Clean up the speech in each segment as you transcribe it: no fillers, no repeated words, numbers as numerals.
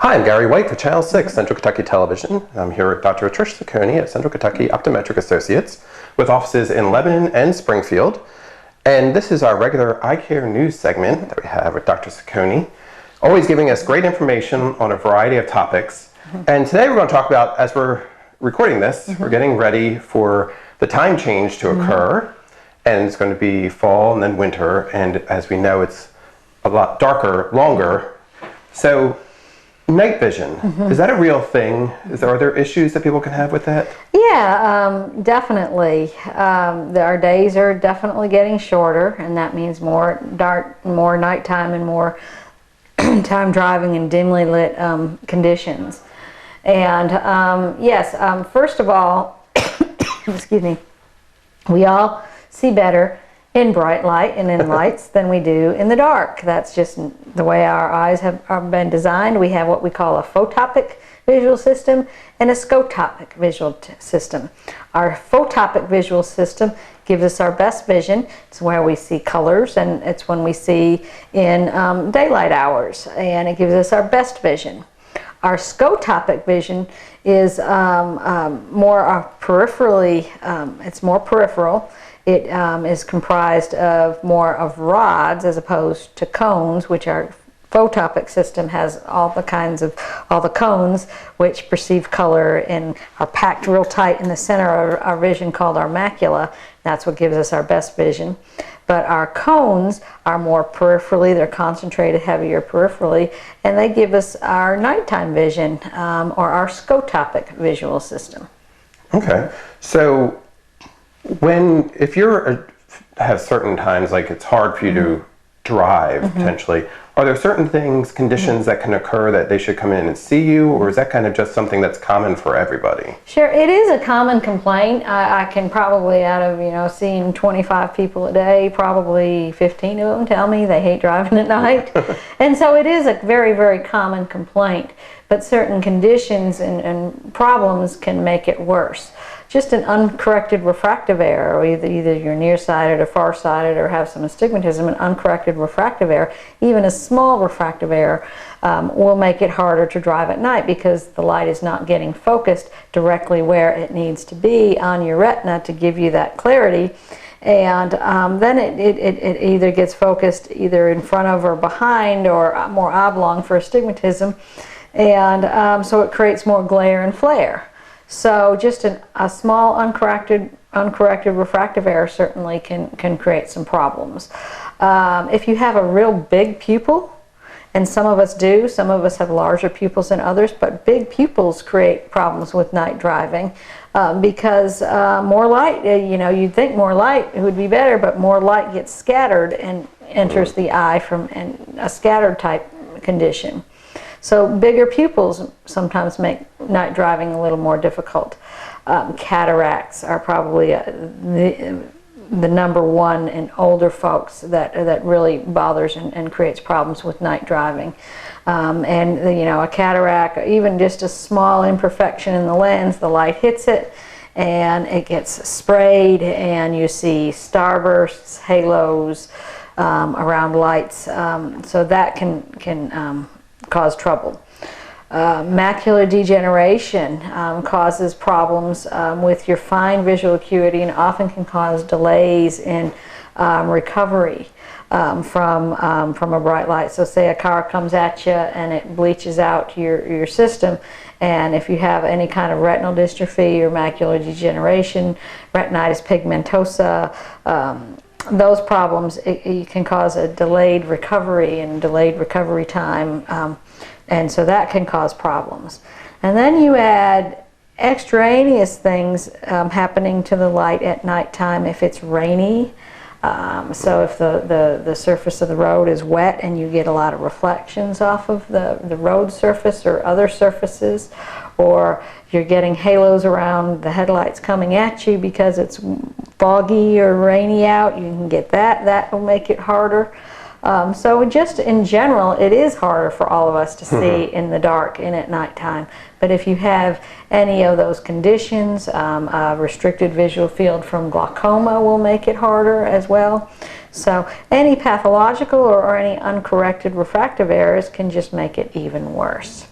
Hi, I'm Gary White for Channel 6, Central Kentucky Television. I'm here with Dr. Trish Ciccone at Central Kentucky Optometric Associates with offices in Lebanon and Springfield. And this is our regular eye care news segment that we have with Dr. Ciccone, always giving us great information on a variety of topics. And today we're going to talk about, as we're recording this, we're getting ready for the time change to occur. And it's going to be fall and then winter. And as we know, it's a lot darker, longer. So night vision, is that a real thing? Are there issues that people can have with that? Yeah, definitely. Our days are definitely getting shorter, and that means more dark, more nighttime, and more time driving in dimly lit conditions. And yes, first of all, excuse me, we all see better in bright light and in lights than we do in the dark. That's just the way our eyes have been designed. We have what we call a photopic visual system and a scotopic visual system. Our photopic visual system gives us our best vision. It's where we see colors, and it's when we see in daylight hours, and it gives us our best vision. Our scotopic vision is more peripherally, it's more peripheral. It is comprised of more of rods as opposed to cones, which our photopic system has all the cones which perceive color and are packed real tight in the center of our vision, called our macula. That's what gives us our best vision. But our cones are more peripherally, they're concentrated heavier peripherally, and they give us our nighttime vision, or our scotopic visual system. Okay, so if you have certain times, like it's hard for you to drive potentially, are there certain conditions that can occur that they should come in and see you, or is that kind of just something that's common for everybody? Sure, it is a common complaint. I can probably, out of seeing 25 people a day, probably 15 of them tell me they hate driving at night. And so it is a very, very common complaint, but certain conditions and problems can make it worse. Just an uncorrected refractive error, or either you're nearsighted or farsighted or have some astigmatism, an uncorrected refractive error, even a small refractive error, will make it harder to drive at night because the light is not getting focused directly where it needs to be on your retina to give you that clarity. And then it either gets focused either in front of or behind, or more oblong for astigmatism, and so it creates more glare and flare. So just a small uncorrected refractive error certainly can create some problems. If you have a real big pupil, and some of us do, some of us have larger pupils than others, but big pupils create problems with night driving because more light, you'd think more light would be better, but more light gets scattered and enters the eye from a scattered type condition. So bigger pupils sometimes make night driving a little more difficult. Cataracts are probably the number one in older folks that really bothers and creates problems with night driving. And a cataract, even just a small imperfection in the lens, the light hits it and it gets sprayed, and you see starbursts, halos around lights. So that can cause trouble. Macular degeneration causes problems with your fine visual acuity, and often can cause delays in recovery from a bright light. So say a car comes at you and it bleaches out your system, and if you have any kind of retinal dystrophy or macular degeneration, retinitis pigmentosa, those problems, it can cause a delayed recovery and delayed recovery time, and so that can cause problems. And then you add extraneous things happening to the light at nighttime if it's rainy. So if the surface of the road is wet and you get a lot of reflections off of the road surface or other surfaces, or you're getting halos around the headlights coming at you because it's foggy or rainy out, you can get that. That will make it harder. So just in general, it is harder for all of us to see in the dark and at nighttime. But if you have any of those conditions, a restricted visual field from glaucoma will make it harder as well. So any pathological or any uncorrected refractive errors can just make it even worse.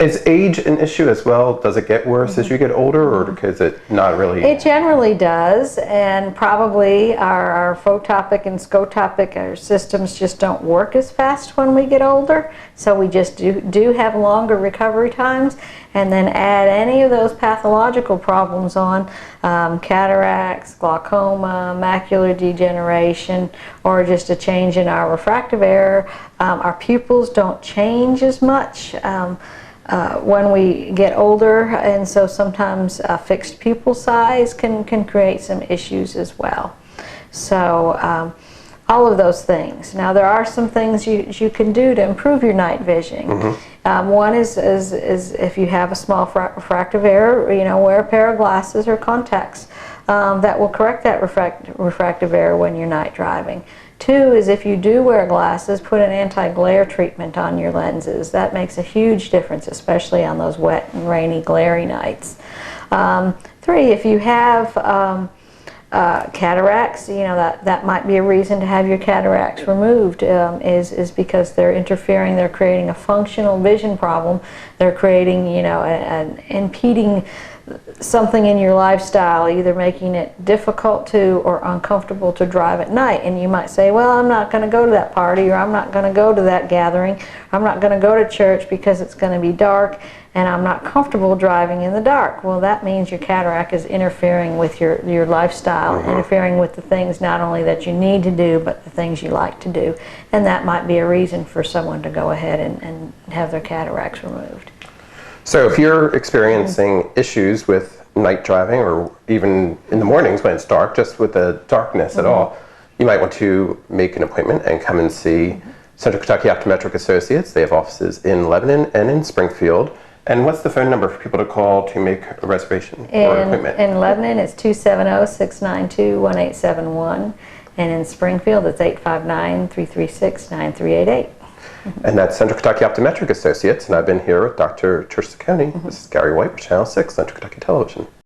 Is age an issue as well? Does it get worse as you get older, or is it not really? It generally does, and probably our photopic and scotopic, our systems just don't work as fast when we get older, so we just do have longer recovery times. And then add any of those pathological problems on, cataracts, glaucoma, macular degeneration, or just a change in our refractive error. Our pupils don't change as much when we get older, and so sometimes a fixed pupil size can create some issues as well. So all of those things. Now there are some things you can do to improve your night vision. One is if you have a small refractive error, wear a pair of glasses or contacts that will correct that refractive error when you're night driving. Two is if you do wear glasses, put an anti-glare treatment on your lenses. That makes a huge difference, especially on those wet and rainy, glary nights. Three, if you have cataracts, that might be a reason to have your cataracts removed, is because they're interfering, they're creating a functional vision problem. They're creating, an impeding something in your lifestyle, either making it difficult to or uncomfortable to drive at night. And you might say, well, I'm not going to go to that party, or I'm not going to go to that gathering, I'm not going to go to church because it's going to be dark and I'm not comfortable driving in the dark. Well, that means your cataract is interfering with your lifestyle, interfering with the things not only that you need to do, but the things you like to do. And that might be a reason for someone to go ahead and have their cataracts removed. So if you're experiencing issues with night driving, or even in the mornings when it's dark, just with the darkness at all, you might want to make an appointment and come and see Central Kentucky Optometric Associates. They have offices in Lebanon and in Springfield. And what's the phone number for people to call to make a reservation or an appointment? In Lebanon, it's 270-692-1871. And in Springfield, it's 859-336-9388. And that's Central Kentucky Optometric Associates. And I've been here with Dr. Trish Ciccone. This is Gary White with Channel 6, Central Kentucky Television.